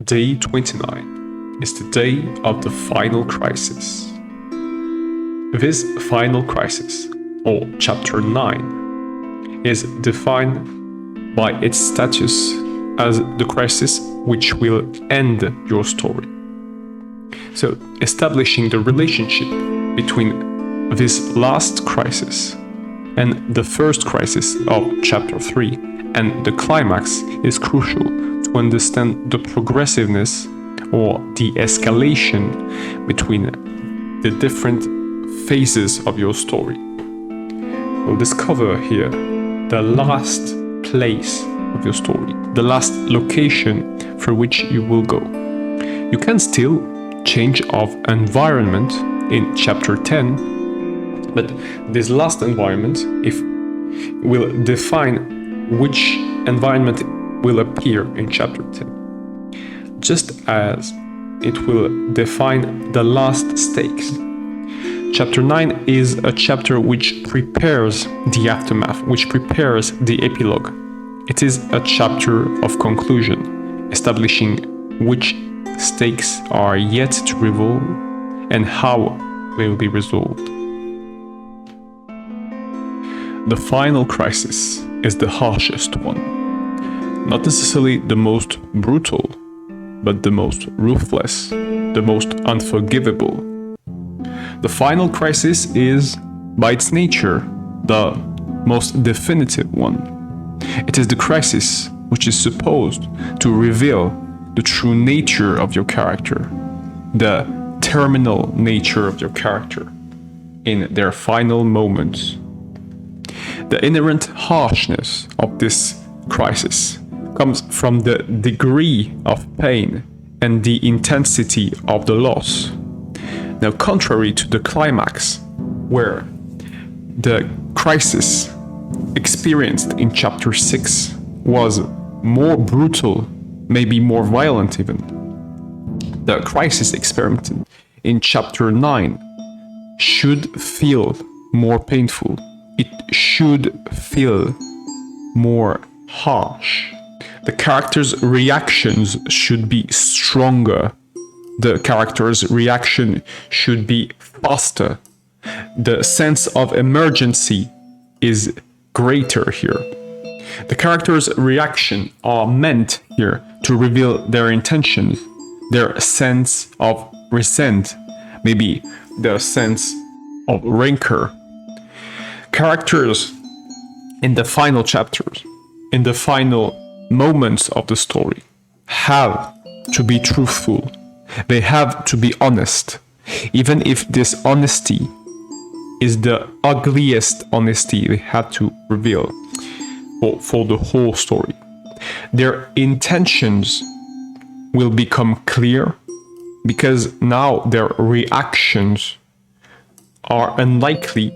Day 29 is the day of the final crisis. This final crisis, or Chapter 9, is defined by its status as the crisis which will end your story. So, establishing the relationship between this last crisis and the first crisis of Chapter 3 and the climax is crucial to understand the progressiveness or the escalation between the different phases of your story. We'll discover here the last place of your story, the last location for which you will go. You can still change of environment in Chapter 10, but this last environment will define which environment will appear in Chapter 10, just as it will define the last stakes. Chapter 9 is a chapter which prepares the aftermath, which prepares the epilogue. It is a chapter of conclusion, establishing which stakes are yet to reveal and how they will be resolved. The final crisis is the harshest one. Not necessarily the most brutal, but the most ruthless, the most unforgivable. The final crisis is, by its nature, the most definitive one. It is the crisis which is supposed to reveal the true nature of your character, the terminal nature of your character in their final moments. The inherent harshness of this crisis comes from the degree of pain and the intensity of the loss. Now, contrary to the climax, where the crisis experienced in Chapter 6 was more brutal, maybe more violent even, the crisis experienced in Chapter 9 should feel more painful. It should feel more harsh. The character's reactions should be stronger. The character's reaction should be faster. The sense of emergency is greater here. The character's reactions are meant here to reveal their intentions, their sense of resent, maybe their sense of rancor. Characters in the final chapters, in the final moments of the story, have to be truthful. They have to be honest, even if this honesty is the ugliest honesty they had to reveal for the whole story. Their intentions will become clear because now their reactions are unlikely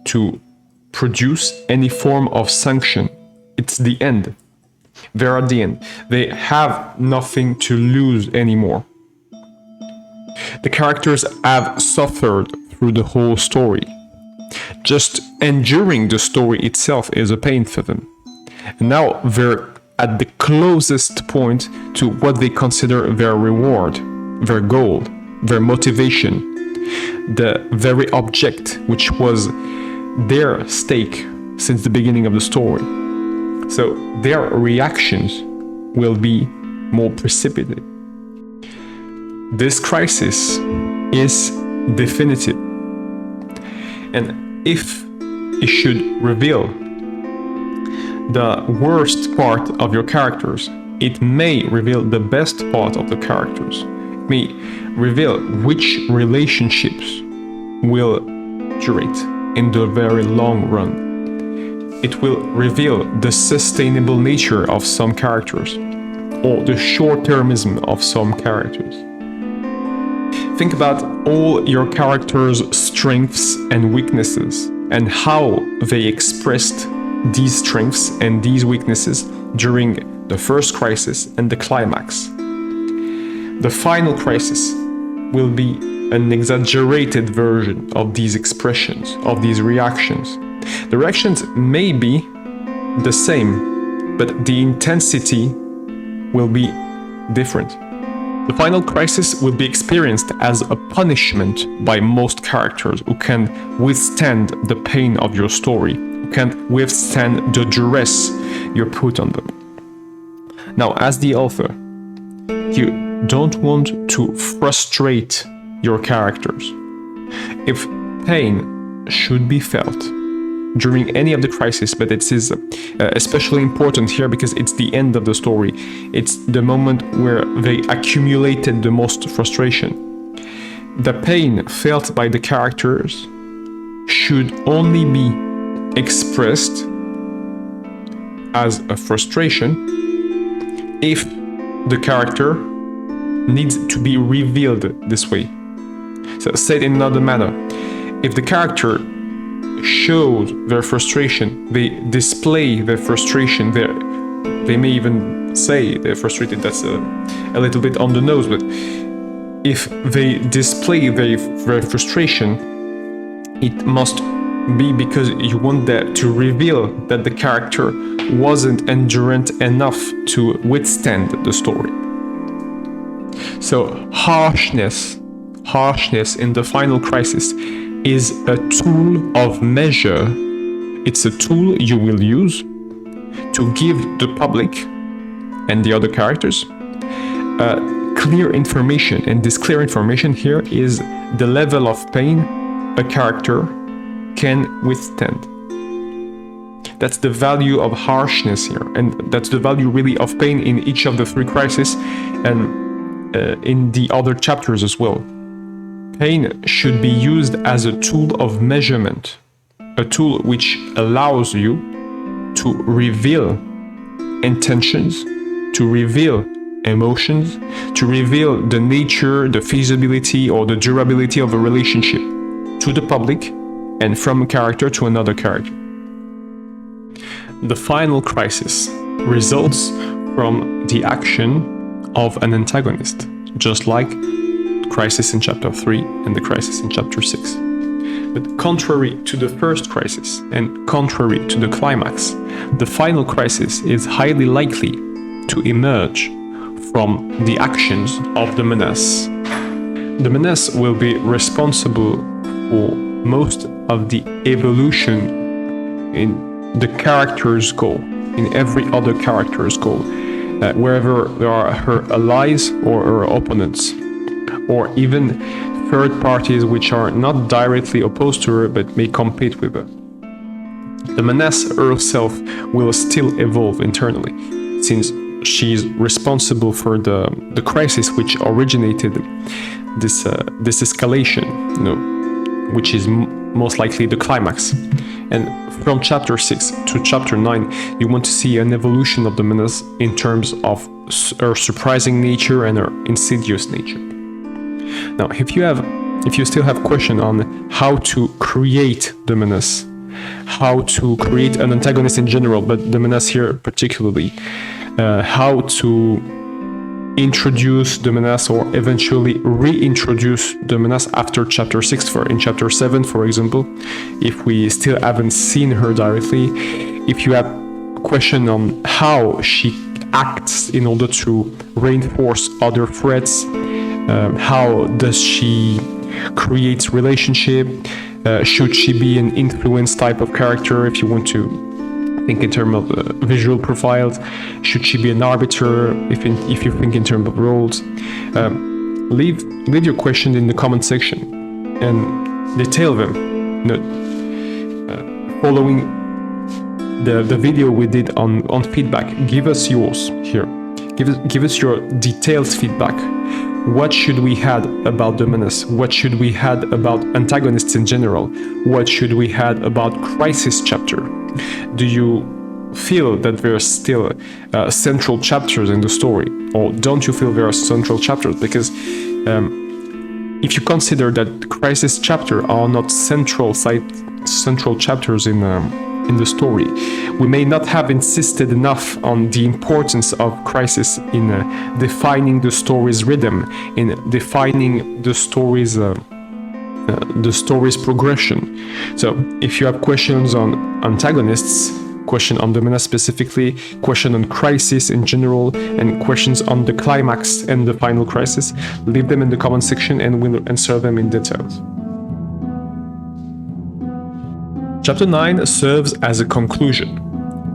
to produce any form of sanction. It's the end. They're at the end. They have nothing to lose anymore. The characters have suffered through the whole story. Just enduring the story itself is a pain for them. And now they're at the closest point to what they consider their reward, their goal, their motivation, the very object which was their stake since the beginning of the story. So their reactions will be more precipitate. This crisis is definitive. And if it should reveal the worst part of your characters, it may reveal the best part of the characters. It may reveal which relationships will durate in the very long run. It will reveal the sustainable nature of some characters, or the short-termism of some characters. Think about all your characters' strengths and weaknesses, and how they expressed these strengths and these weaknesses during the first crisis and the climax. The final crisis will be an exaggerated version of these expressions, of these reactions. The reactions may be the same, but the intensity will be different. The final crisis will be experienced as a punishment by most characters who can withstand the pain of your story, who can withstand the duress you put on them. Now, as the author, you don't want to frustrate your characters. If pain should be felt during any of the crises, but it is especially important here because it's the end of the story. It's the moment where they accumulated the most frustration. The pain felt by the characters should only be expressed as a frustration if the character needs to be revealed this way. So, said in another manner, if the character shows their frustration, they display their frustration, they may even say they're frustrated, that's a little bit on the nose, but if they display their frustration, it must be because you want that to reveal that the character wasn't endurant enough to withstand the story. So harshness in the final crisis is a tool of measure. It's a tool you will use to give the public and the other characters clear information, and this clear information here is the level of pain a character can withstand. That's the value of harshness here, and that's the value really of pain in each of the three crises and in the other chapters as well. Pain should be used as a tool of measurement, a tool which allows you to reveal intentions, to reveal emotions, to reveal the nature, the feasibility, or the durability of a relationship to the public and from a character to another character. The final crisis results from the action of an antagonist, just like crisis in chapter 3 and the crisis in chapter 6. But contrary to the first crisis and contrary to the climax, the final crisis is highly likely to emerge from the actions of the Menace. The Menace will be responsible for most of the evolution in the character's goal, in every other character's goal, wherever there are her allies or her opponents, or even third parties which are not directly opposed to her but may compete with her. The Menace herself will still evolve internally, since she's responsible for the crisis which originated this escalation, which is most likely the climax. And from chapter 6 to chapter 9, you want to see an evolution of the Menace in terms of her surprising nature and her insidious nature. Now, if you still have questions on how to create the Menace, how to create an antagonist in general, but the Menace here particularly, how to introduce the Menace or eventually reintroduce the Menace after chapter 6, in chapter 7, for example, if we still haven't seen her directly, if you have question on how she acts in order to reinforce other threats, how does she create relationship, should she be an influence type of character, if you want to think in terms of visual profiles, should she be an arbiter, if you think in terms of roles, leave your questions in the comment section and detail them. Following the video we did on feedback, give us yours here. Give us your detailed feedback. What should we had about the Menace? What should we had about antagonists in general? What should we had about crisis chapter? Do you feel that there are still central chapters in the story, or don't you feel there are central chapters? Because if you consider that crisis chapter are not central chapters in the story, we may not have insisted enough on the importance of crisis in defining the story's rhythm, in defining the story's progression. So if you have questions on antagonists, question on the Menace specifically, question on Crisis in general, and questions on the climax and the final crisis, leave them in the comment section and we'll answer them in details. Chapter 9 serves as a conclusion,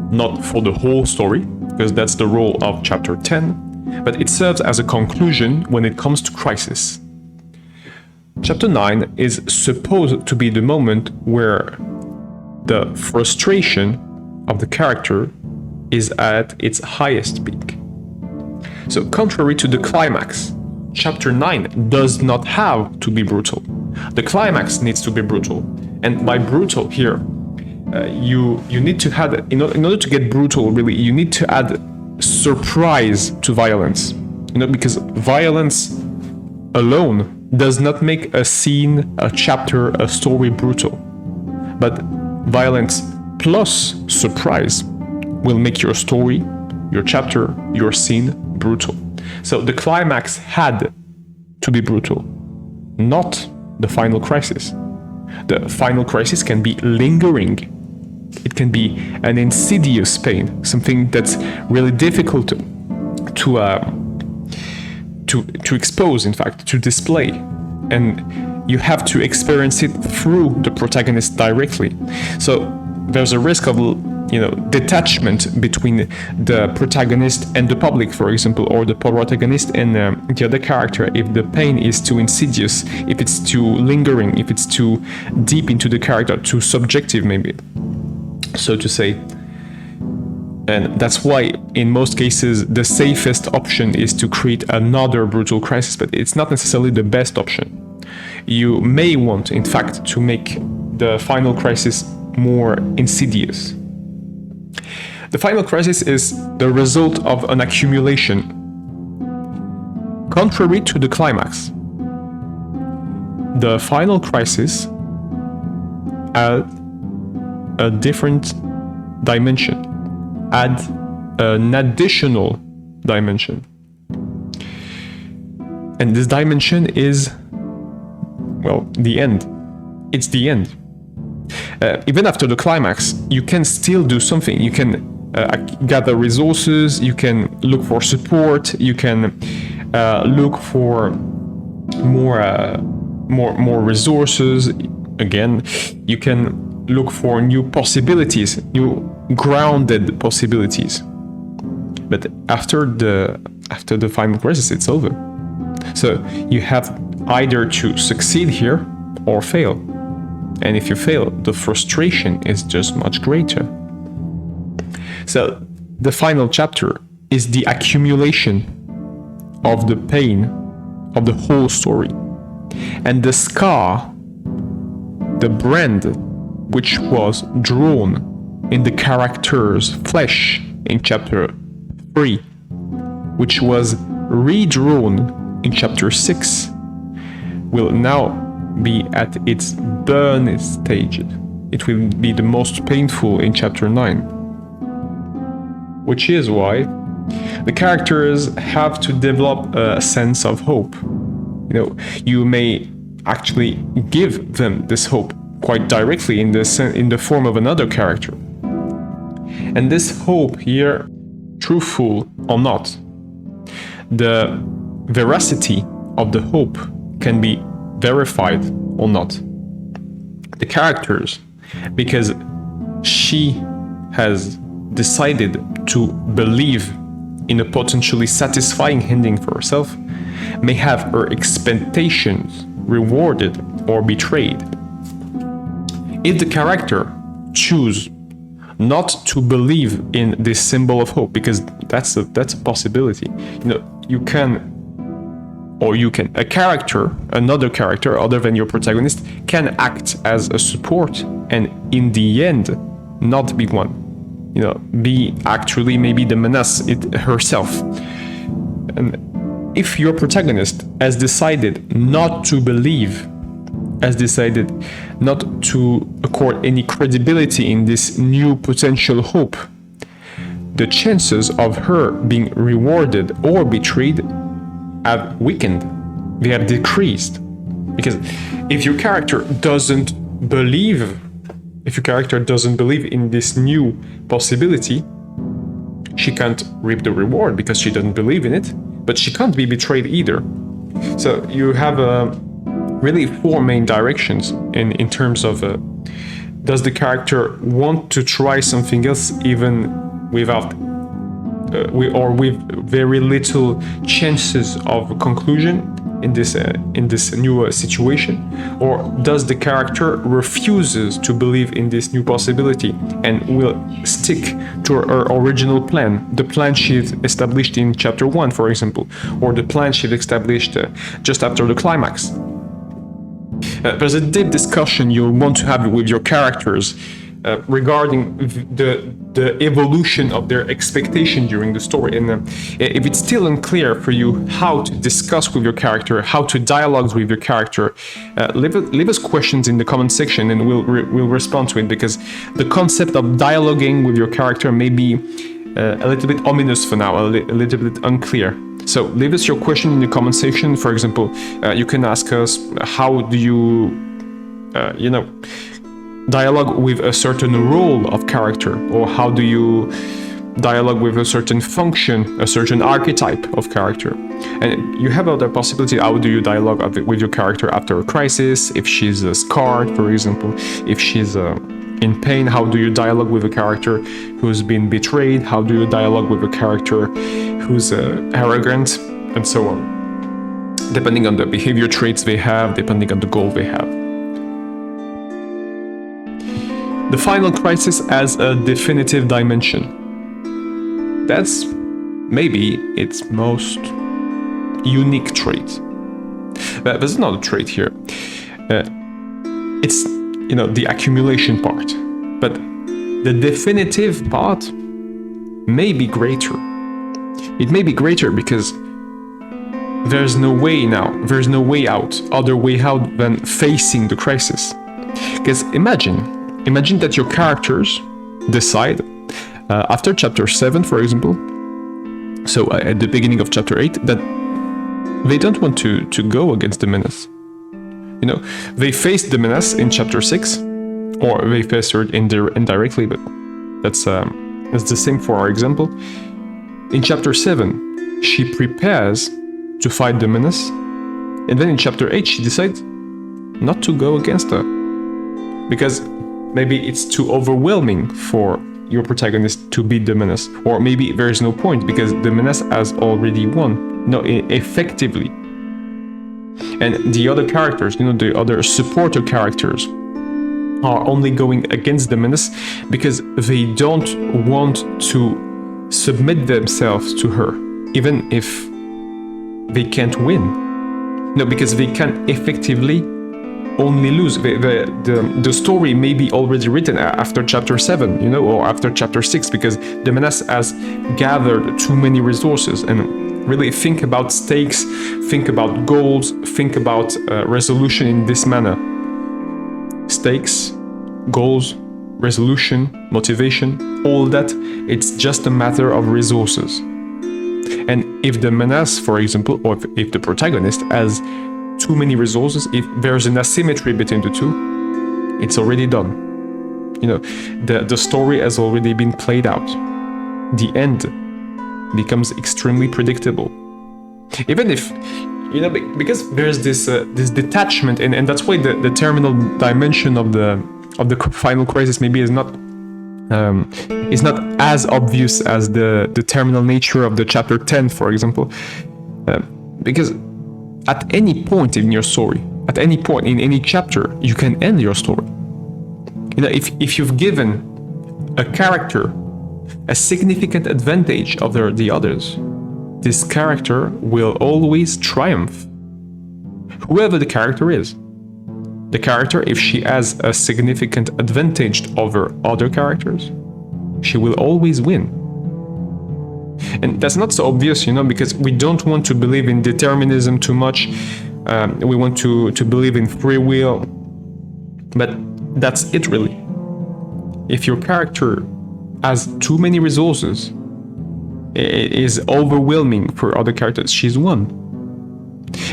not for the whole story, because that's the role of chapter 10, but it serves as a conclusion when it comes to Crisis. Chapter 9 is supposed to be the moment where the frustration of the character is at its highest peak. So contrary to the climax, chapter 9 does not have to be brutal. The climax needs to be brutal. And by brutal here, you need to add, in order to get brutal really, you need to add surprise to violence. Because violence alone does not make a scene, a chapter, a story brutal. But violence plus surprise will make your story, your chapter, your scene brutal. So the climax had to be brutal, not the final crisis. The final crisis can be lingering. It can be an insidious pain, something that's really difficult to expose, in fact, to display. And you have to experience it through the protagonist directly. So there's a risk of, detachment between the protagonist and the public, for example, or the protagonist and the other character, if the pain is too insidious, if it's too lingering, if it's too deep into the character, too subjective maybe, so to say. And that's why, in most cases, the safest option is to create another brutal crisis, but it's not necessarily the best option. You may want, in fact, to make the final crisis more insidious. The final crisis is the result of an accumulation. Contrary to the climax, the final crisis adds a different dimension, add an additional dimension. And this dimension is, well, the end. It's the end. Even after the climax, you can still do something. You can gather resources, you can look for support, you can look for more resources. Again, you can look for new possibilities, new grounded possibilities. But after the final crisis, it's over. So you have either to succeed here or fail. And if you fail, the frustration is just much greater. So the final chapter is the accumulation of the pain of the whole story. And the scar, the brand which was drawn in the character's flesh in chapter 3, which was redrawn in chapter 6, will now be at its burn stage. It will be the most painful in chapter 9. Which is why the characters have to develop a sense of hope. You may actually give them this hope quite directly in the form of another character. And this hope here, truthful or not, the veracity of the hope can be verified or not. The characters, because she has decided to believe in a potentially satisfying ending for herself, may have her expectations rewarded or betrayed. If the character choose not to believe in this symbol of hope, because that's a possibility. Another character other than your protagonist can act as a support and in the end not be one. Be actually maybe the Menace herself. And if your protagonist has decided not to believe, has decided not to accord any credibility in this new potential hope, the chances of her being rewarded or betrayed have weakened. They have decreased. Because if your character doesn't believe If your character doesn't believe in this new possibility, she can't reap the reward because she doesn't believe in it, but she can't be betrayed either. So you have really four main directions in terms of does the character want to try something else even without with very little chances of conclusion in this new situation, or does the character refuses to believe in this new possibility and will stick to her original plan, the plan she established in chapter 1, for example, or the plan she established just after the climax. There's a deep discussion you'll want to have with your characters regarding the evolution of their expectation during the story. And if it's still unclear for you how to discuss with your character, how to dialogue with your character, leave us questions in the comment section and we'll respond to it, because the concept of dialoguing with your character may be a little bit ominous for now, a little bit unclear. So leave us your question in the comment section. For example, you can ask us, how do you, dialogue with a certain role of character, or how do you dialogue with a certain function, a certain archetype of character. And you have other possibilities. How do you dialogue with your character after a crisis? If she's scarred, for example, if she's in pain, how do you dialogue with a character who's been betrayed? How do you dialogue with a character who's arrogant, and so on, depending on the behavior traits they have, depending on the goal they have. The final crisis as a definitive dimension. That's maybe its most unique trait. But there's another trait here. It's, the accumulation part. But the definitive part may be greater. It may be greater because there's no way out, other way out than facing the crisis. Because imagine that your characters decide, after chapter 7, for example, so at the beginning of chapter 8, that they don't want to go against the Menace. They faced the Menace in chapter 6, or they faced her indirectly, but that's the same for our example. In chapter 7, she prepares to fight the Menace, and then in chapter 8, she decides not to go against her, because maybe it's too overwhelming for your protagonist to beat the Menace, or maybe there is no point because the Menace has already won, effectively. And the other characters, the other supporter characters, are only going against the Menace because they don't want to submit themselves to her, even if they can't win. Because they can effectively only lose. The story may be already written after chapter 7, or after chapter 6, because the Menace has gathered too many resources. And really think about stakes, think about goals, think about resolution in this manner. Stakes, goals, resolution, motivation, all that, it's just a matter of resources. And if the Menace, for example, or if the protagonist has too many resources, if there's an asymmetry between the two, it's already done. The story has already been played out. The end becomes extremely predictable. Even if, because there's this detachment, and that's why the terminal dimension of the final crisis maybe is not as obvious as the terminal nature of the chapter 10, for example, because at any point in your story, at any point in any chapter, you can end your story. If you've given a character a significant advantage over the others, this character will always triumph. Whoever the character is. The character, if she has a significant advantage over other characters, she will always win. And that's not so obvious, because we don't want to believe in determinism too much. We want to believe in free will. But that's it, really. If your character has too many resources, it is overwhelming for other characters, she's won.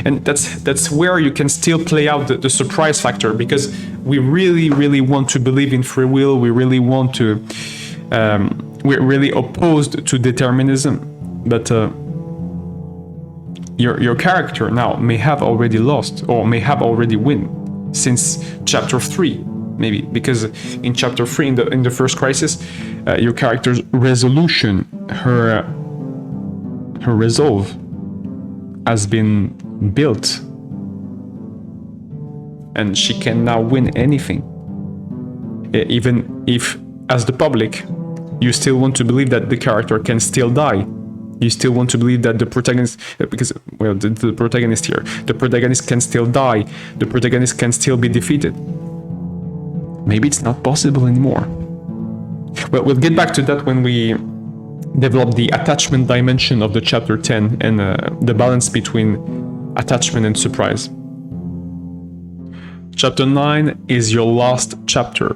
And that's where you can still play out the surprise factor, because we really want to believe in free will. We really want to, we're really opposed to determinism. But your character now may have already lost or may have already won since chapter 3, maybe, because in chapter 3, in the first crisis, your character's resolution, her resolve has been built, and she can now win anything. Even if, as the public, you still want to believe that the character can still die. You still want to believe that the protagonist, because, well, the protagonist here, the protagonist can still die, the protagonist can still be defeated. Maybe it's not possible anymore. Well, we'll get back to that when we develop the attachment dimension of the chapter 10 and the balance between attachment and surprise. Chapter 9 is your last chapter,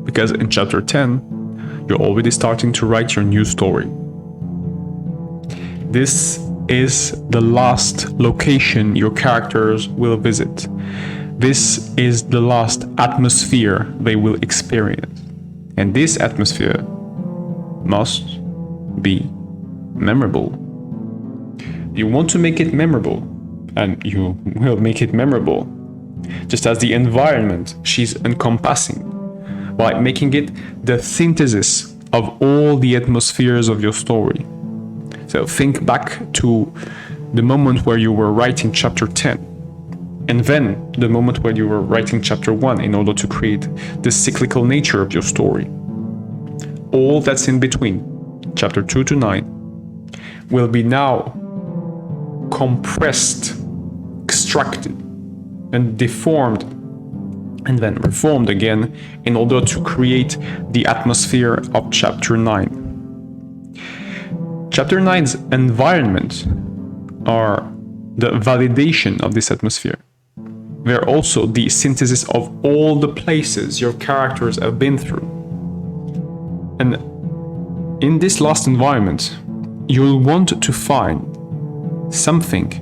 because in chapter 10, you're already starting to write your new story. This is the last location your characters will visit. This is the last atmosphere they will experience. And this atmosphere must be memorable. You want to make it memorable, and you will make it memorable. Just as the environment she's encompassing, by making it the synthesis of all the atmospheres of your story. So think back to the moment where you were writing chapter 10, and then the moment where you were writing chapter 1 in order to create the cyclical nature of your story. All that's in between, chapter 2 to 9, will be now compressed, extracted, and deformed, and then reformed again in order to create the atmosphere of chapter 9. Chapter 9's environment are the validation of this atmosphere. They're also the synthesis of all the places your characters have been through. And in this last environment, you'll want to find something,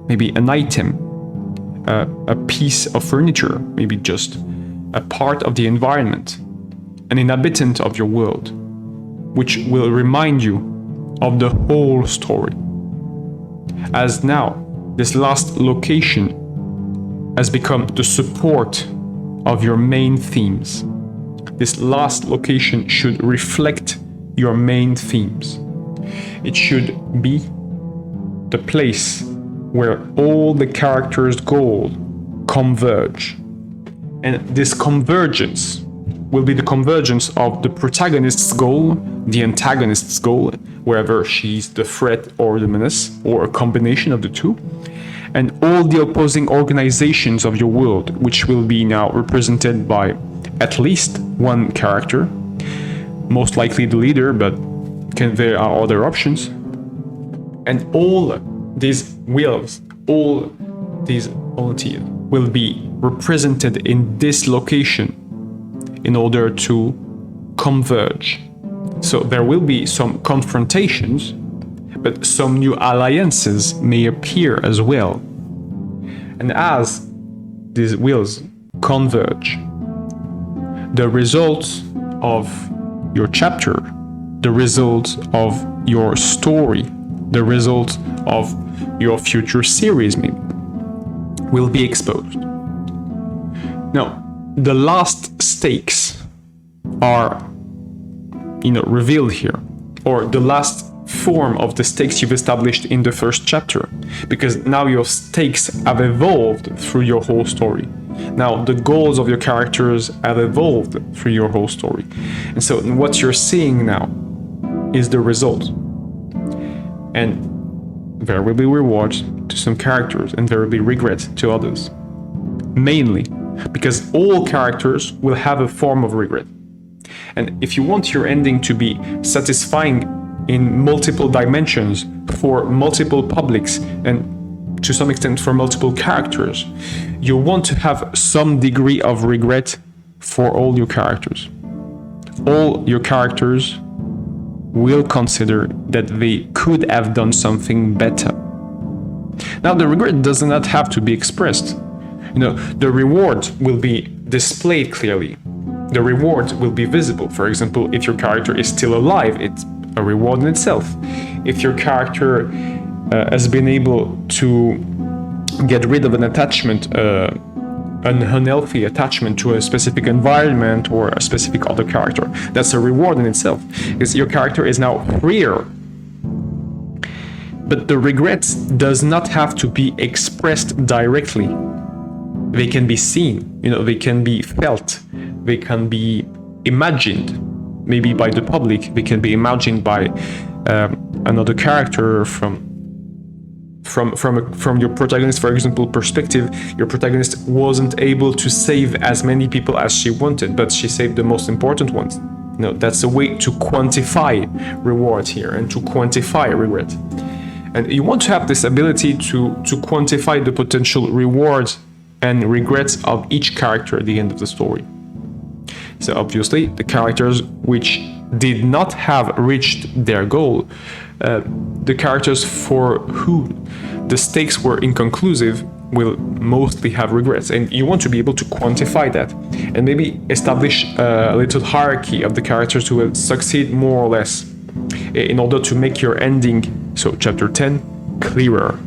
maybe an item, a piece of furniture, maybe just a part of the environment, an inhabitant of your world, which will remind you of the whole story. As now, this last location has become the support of your main themes. This last location should reflect your main themes. It should be the place where all the characters' goals converge. And this convergence will be the convergence of the protagonist's goal, the antagonist's goal, wherever she's the threat or the menace, or a combination of the two, and all the opposing organizations of your world, which will be now represented by at least one character, most likely the leader, but there are other options. And all these wills, all these volunteers will be represented in this location in order to converge. So there will be some confrontations, but some new alliances may appear as well. And as these wills converge, the results of your chapter, the results of your story, the results of your future series maybe, will be exposed. Now, the last stakes are, revealed here, or the last form of the stakes you've established in the first chapter, because now your stakes have evolved through your whole story. Now the goals of your characters have evolved through your whole story. And so what you're seeing now is the result. And there will be rewards to some characters and there will be regret to others. Mainly because all characters will have a form of regret. And if you want your ending to be satisfying in multiple dimensions for multiple publics and to some extent for multiple characters, you want to have some degree of regret for all your characters. All your characters will consider that they could have done something better. Now, the regret does not have to be expressed. The reward will be displayed clearly. The reward will be visible. For example, if your character is still alive, it's a reward in itself. If your character has been able to get rid of an attachment, an unhealthy attachment to a specific environment or a specific other character, that's a reward in itself, because your character is now freer. But the regrets does not have to be expressed directly. They can be seen, they can be felt, they can be imagined, maybe by the public, they can be imagined by another character from your protagonist, for example, perspective. Your protagonist wasn't able to save as many people as she wanted, but she saved the most important ones. That's a way to quantify reward here and to quantify regret. And you want to have this ability to quantify the potential rewards and regrets of each character at the end of the story. So obviously, the characters which did not have reached their goal, the characters for who the stakes were inconclusive, will mostly have regrets. And you want to be able to quantify that and maybe establish a little hierarchy of the characters who will succeed more or less in order to make your ending, so chapter 10, clearer.